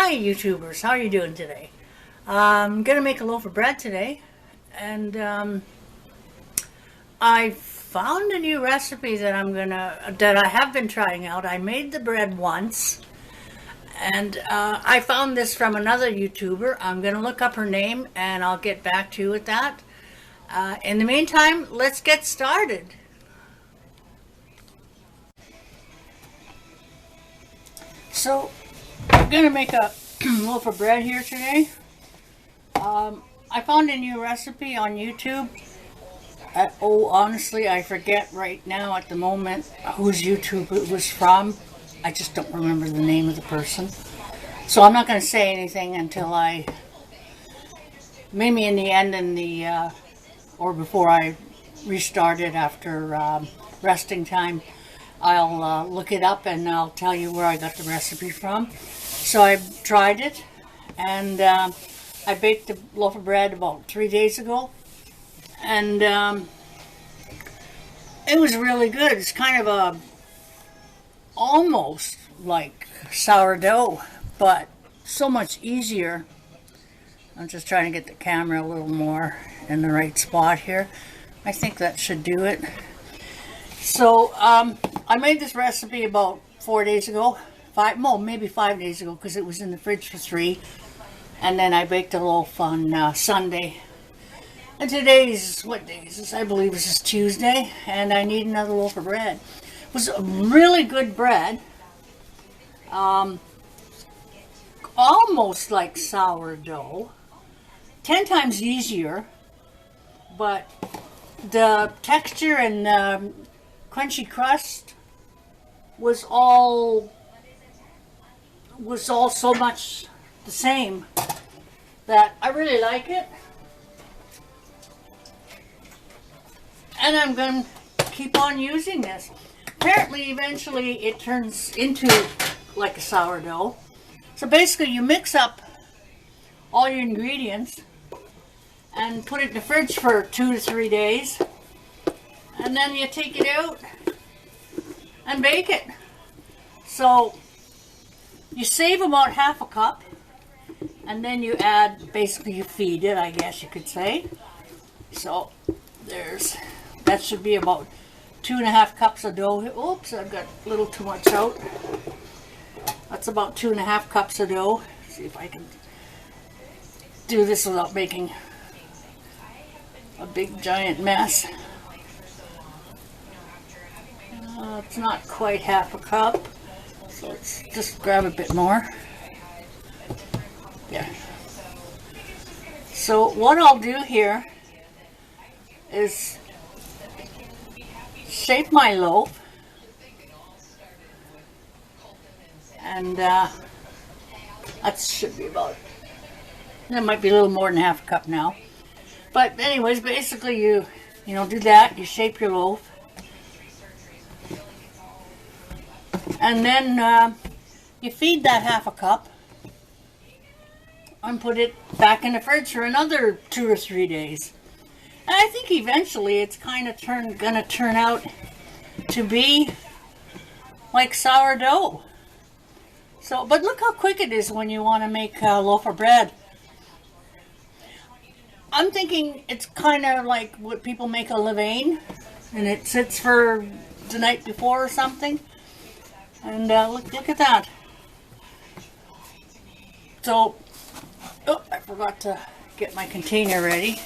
Hi YouTubers, how are you doing today? I'm gonna make a loaf of bread today, and I found a new recipe that I have been trying out. I made the bread once, and I found this from another YouTuber. I'm gonna look up her name and I'll get back to you with that. In the meantime, let's get started. So I'm gonna make a loaf of bread here today. I found a new recipe on YouTube. Honestly, I forget right now at the moment whose YouTube it was from. I just don't remember the name of the person. So I'm not going to say anything until maybe in the end or before I restart it after resting time. I'll look it up and I'll tell you where I got the recipe from. So I tried it, and I baked a loaf of bread about 3 days ago, and it was really good. It's kind of almost like sourdough, but so much easier. I'm just trying to get the camera a little more in the right spot here. I think that should do it. So I made this recipe about 4 days ago, maybe 5 days ago, because it was in the fridge for 3. And then I baked a loaf on Sunday. And today's, what day is this? I believe this is Tuesday, and I need another loaf of bread. It was a really good bread. Almost like sourdough. 10 times easier, but the texture and the crunchy crust was all so much the same that I really like it, and I'm going to keep on using this. Apparently eventually it turns into like a sourdough. So basically you mix up all your ingredients and put it in the fridge for 2 to 3 days, and then you take it out and bake it. So you save about half a cup, and then you add, basically you feed it, I guess you could say. So that should be about 2.5 cups of dough. Oops, I've got a little too much out. That's about 2.5 cups of dough. Let's see if I can do this without making a big giant mess. It's not quite half a cup, so let's just grab a bit more. Yeah. So what I'll do here is shape my loaf, and that should be about, that might be a little more than half a cup now. But anyways, basically you do that, you shape your loaf, and then you feed that half a cup and put it back in the fridge for another 2 or 3 days. And I think eventually it's kind of gonna turn out to be like sourdough. So, but look how quick it is when you want to make a loaf of bread. I'm thinking it's kind of like what people make a levain, and it sits for the night before or something. And look at that. So, oh, I forgot to get my container ready.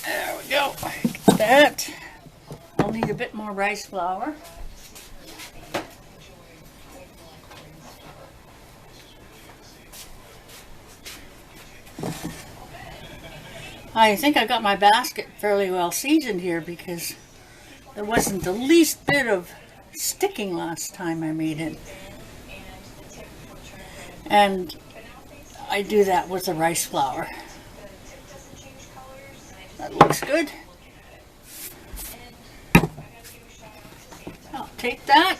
There we go. Get that. I'll need a bit more rice flour. I think I got my basket fairly well seasoned here, because there wasn't the least bit of sticking last time I made it. And I do that with the rice flour. That looks good. I'll take that,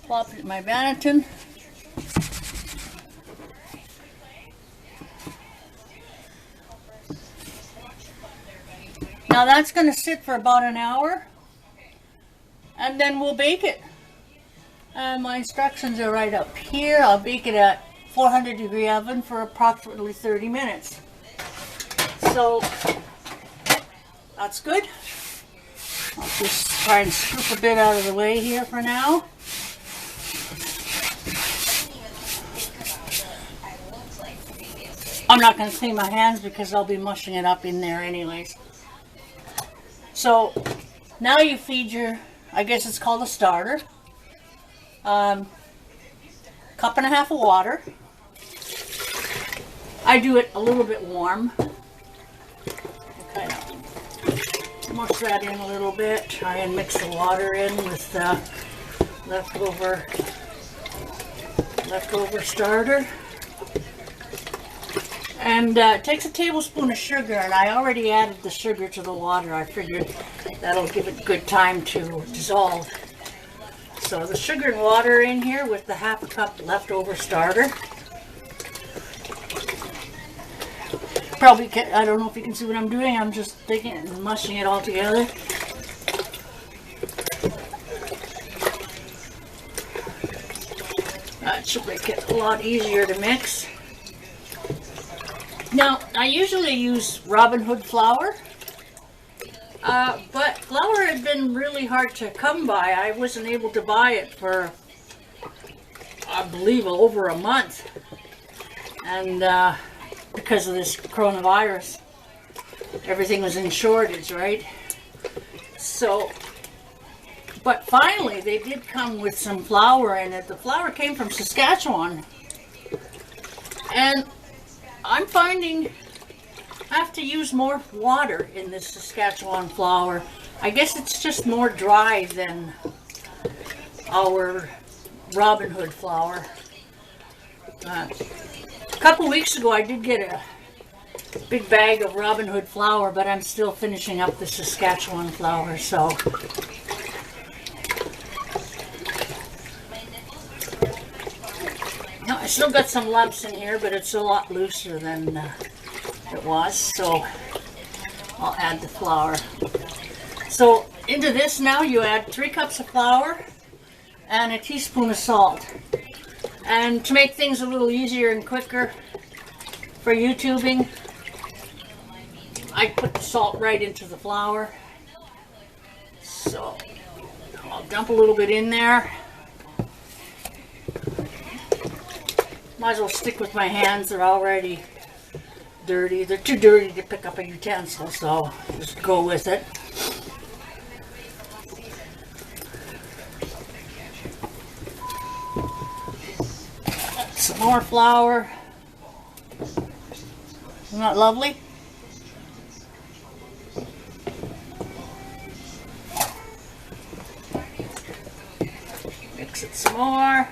plop it in my Banneton. Now that's going to sit for about an hour, and then we'll bake it. My instructions are right up here. I'll bake it at 400-degree oven for approximately 30 minutes. So that's good. I'll just try and scoop a bit out of the way here for now. I'm not going to clean my hands because I'll be mushing it up in there anyways. So now you feed your, I guess it's called a starter, cup and a half of water. I do it a little bit warm. Kind of mush that in a little bit. Try and mix the water in with the leftover starter. And it takes a tablespoon of sugar, and I already added the sugar to the water. I figured that'll give it good time to dissolve. So the sugar and water in here with the half a cup leftover starter. Probably I don't know if you can see what I'm doing. I'm just taking it and mushing it all together. That should make it a lot easier to mix. Now, I usually use Robin Hood flour, but flour had been really hard to come by. I wasn't able to buy it for, I believe, over a month, and because of this coronavirus, everything was in shortage, right? So, but finally, they did come with some flour in it. The flour came from Saskatchewan, and I'm finding I have to use more water in this Saskatchewan flour. I guess it's just more dry than our Robin Hood flour. A couple weeks ago I did get a big bag of Robin Hood flour, but I'm still finishing up the Saskatchewan flour, so. Now, I still got some lumps in here, but it's a lot looser than it was, so I'll add the flour. So into this now you add 3 cups of flour and a teaspoon of salt. And to make things a little easier and quicker for YouTubing, I put the salt right into the flour. So I'll dump a little bit in there. Might as well stick with my hands, they're already dirty. They're too dirty to pick up a utensil, so just go with it. Some more flour. Isn't that lovely? Mix it some more.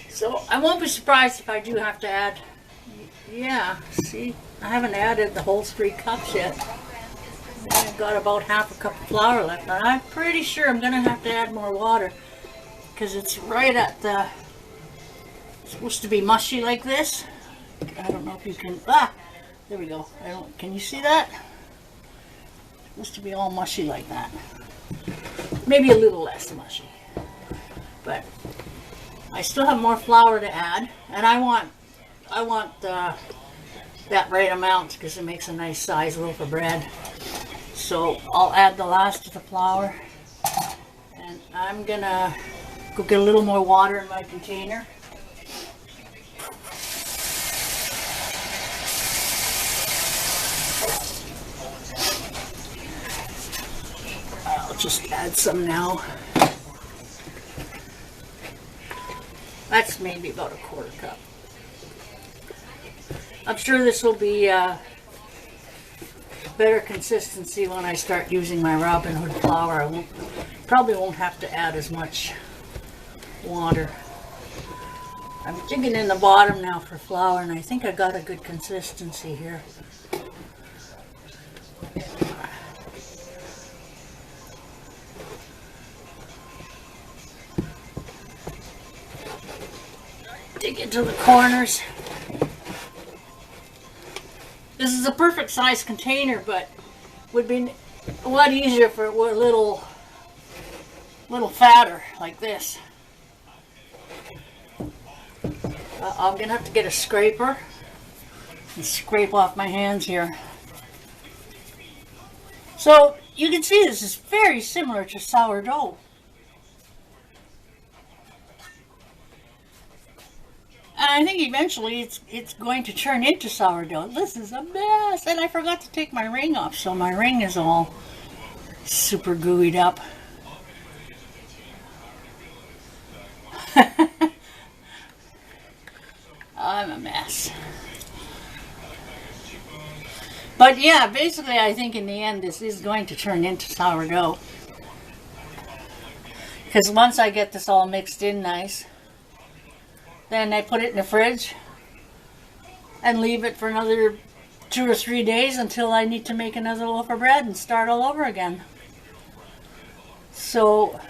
So I won't be surprised if I do have to add, yeah, see, I haven't added the whole 3 cups yet. I've got about half a cup of flour left, and I'm pretty sure I'm going to have to add more water because it's right at the, it's supposed to be mushy like this. I don't know if you can, there we go. Can you see that? It's supposed to be all mushy like that. Maybe a little less mushy, but I still have more flour to add, and I want that right amount because it makes a nice size loaf of bread. So I'll add the last of the flour, and I'm gonna go get a little more water in my container. I'll just add some now. That's maybe about a 1/4 cup. I'm sure this will be better consistency when I start using my Robin Hood flour. I probably won't have to add as much water. I'm digging in the bottom now for flour, and I think I got a good consistency here. Dig into the corners. This is a perfect size container, but would be a lot easier if it were a little fatter like this. I'm gonna have to get a scraper and scrape off my hands here. So you can see this is very similar to sourdough. And I think eventually it's going to turn into sourdough. This is a mess. And I forgot to take my ring off, so my ring is all super gooeyed up. I'm a mess. But yeah, basically I think in the end this is going to turn into sourdough. Because once I get this all mixed in nice, then I put it in the fridge and leave it for another 2 or 3 days until I need to make another loaf of bread and start all over again. So,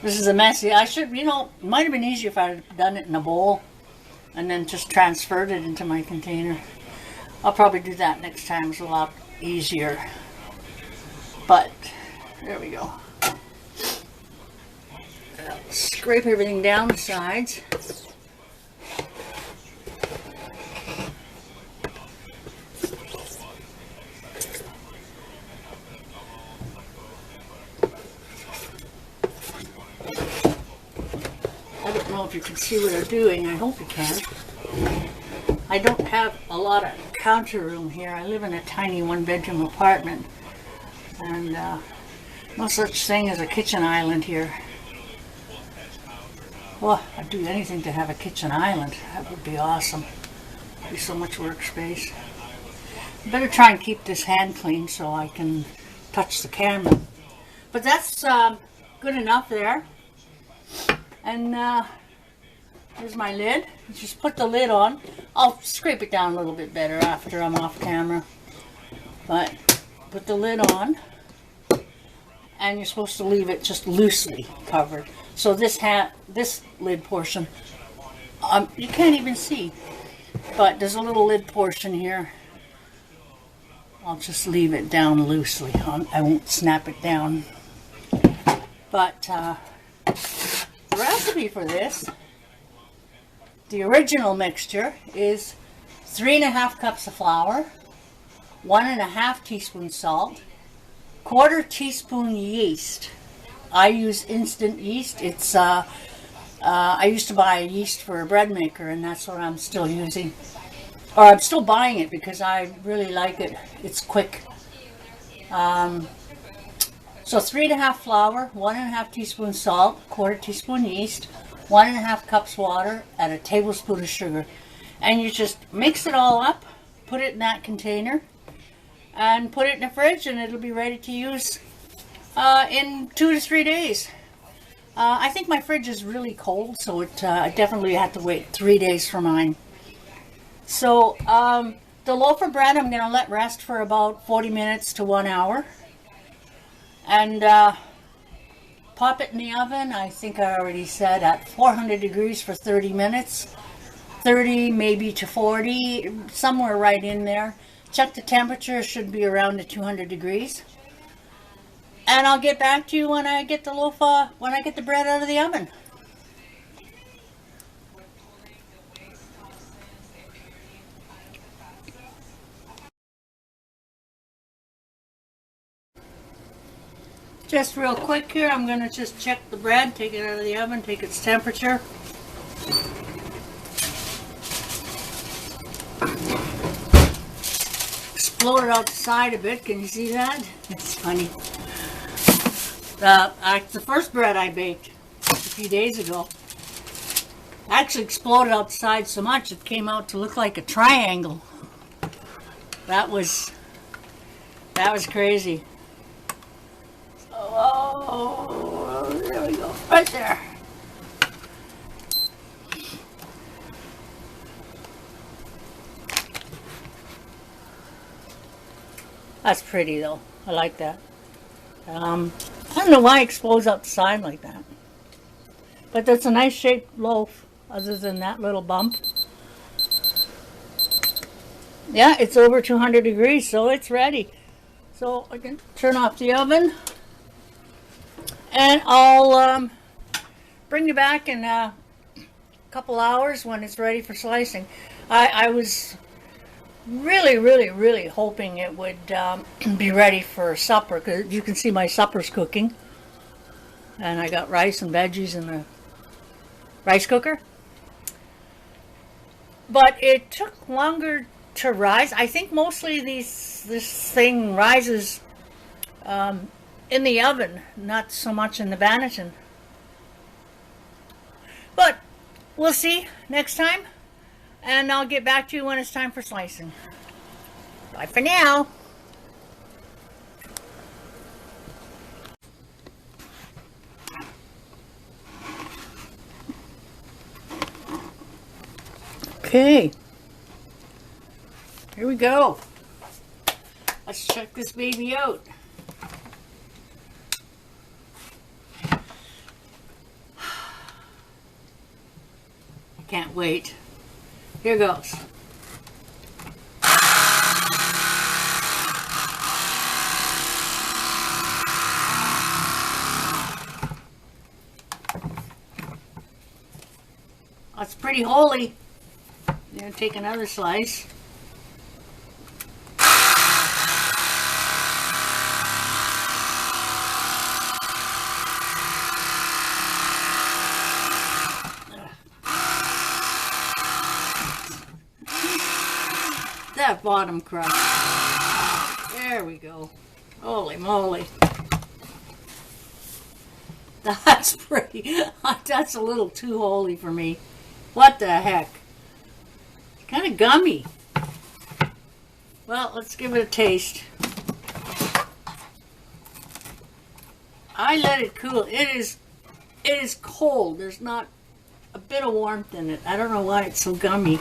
this is a messy. I should, it might have been easier if I had done it in a bowl and then just transferred it into my container. I'll probably do that next time. It's a lot easier. But there we go. Scrape everything down the sides. I don't know if you can see what I'm doing. I hope you can. I don't have a lot of counter room here. I live in a tiny one-bedroom apartment, and no such thing as a kitchen island here. Well, I'd do anything to have a kitchen island. That would be awesome. It'd be so much workspace. I better try and keep this hand clean so I can touch the camera. But that's good enough there. And here's my lid. Just put the lid on. I'll scrape it down a little bit better after I'm off camera. But put the lid on. And you're supposed to leave it just loosely covered. So this lid portion, you can't even see. But there's a little lid portion here. I'll just leave it down loosely. I won't snap it down. But the recipe for this, the original mixture, is 3½ cups of flour, 1½ teaspoon salt, 1/4 teaspoon yeast. I use instant yeast. It's I used to buy yeast for a bread maker, and that's what I'm still using. Or I'm still buying it because I really like it. It's quick. So 3½ flour, 1½ teaspoon salt, 1/4 teaspoon yeast, 1½ cups water, and a tablespoon of sugar. And you just mix it all up, put it in that container, and put it in the fridge, and it'll be ready to use in 2 to 3 days. I think my fridge is really cold, so I definitely have to wait 3 days for mine. So the loaf of bread I'm going to let rest for about 40 minutes to 1 hour. And pop it in the oven, I think I already said, at 400 degrees for 30 minutes. 30 maybe to 40, somewhere right in there. Check the temperature, should be around the 200 degrees. And I'll get back to you when I get the the bread out of the oven. Just real quick here, I'm going to just check the bread, take it out of the oven, take its temperature. Explode it outside a bit, can you see that? It's funny. The first bread I baked a few days ago actually exploded outside so much it came out to look like a triangle. That was crazy. Oh, there we go, right there. That's pretty though. I like that. I don't know why it explodes out the side like that. But that's a nice shaped loaf, other than that little bump. Yeah, it's over 200 degrees, so it's ready. So I can turn off the oven. And I'll bring you back in a couple hours when it's ready for slicing. I was really hoping it would be ready for supper, because you can see my supper's cooking. And I got rice and veggies in the rice cooker. But it took longer to rise. I think mostly this thing rises in the oven, not so much in the Banneton. But we'll see next time, and I'll get back to you when it's time for slicing. Bye for now. Okay, here we go. Let's check this baby out. I can't wait. Here goes. That's pretty holy. I'm going to take another slice. That bottom crust. There we go. Holy moly. That's pretty. That's a little too holy for me. What the heck? Kind of gummy. Well, let's give it a taste. I let it cool. It is cold. There's not a bit of warmth in it. I don't know why it's so gummy.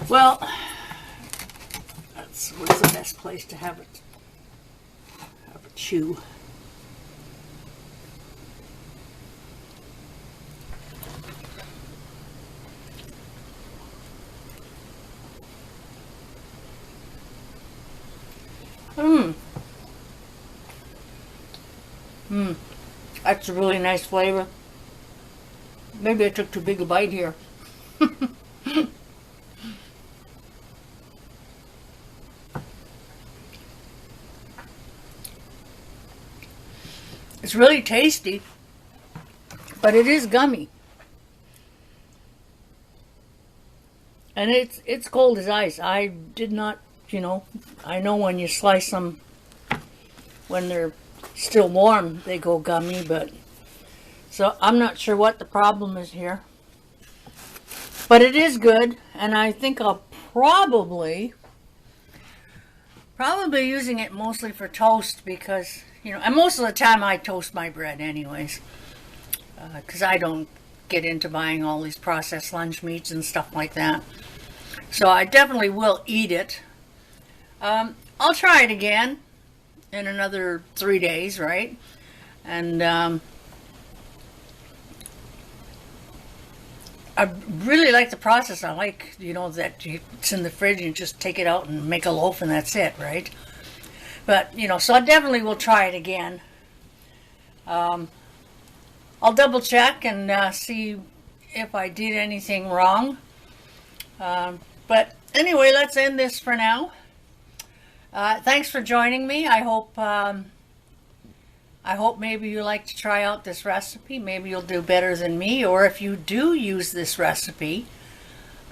Well, where's the best place to have it? Have a chew. That's a really nice flavor. Maybe I took too big a bite here. It's really tasty, but it is gummy. And it's cold as ice. I did not, I know when you slice them, when they're still warm, they go gummy, but so I'm not sure what the problem is here. But it is good, and I think I'll probably using it mostly for toast, because, and most of the time I toast my bread anyways, because I don't get into buying all these processed lunch meats and stuff like that. So I definitely will eat it. I'll try it again in another 3 days, right? And I really like the process. I like, that it's in the fridge and you just take it out and make a loaf and that's it, right? But, so I definitely will try it again. I'll double check and see if I did anything wrong. But anyway, let's end this for now. Thanks for joining me. I hope maybe you like to try out this recipe. Maybe you'll do better than me, or if you do use this recipe,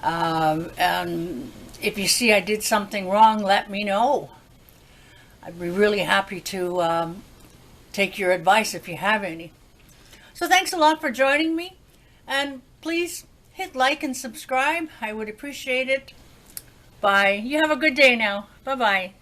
and if you see I did something wrong, let me know. I'd be really happy to take your advice if you have any. So thanks a lot for joining me, and please hit like and subscribe. I would appreciate it. Bye. You have a good day now. Bye-bye.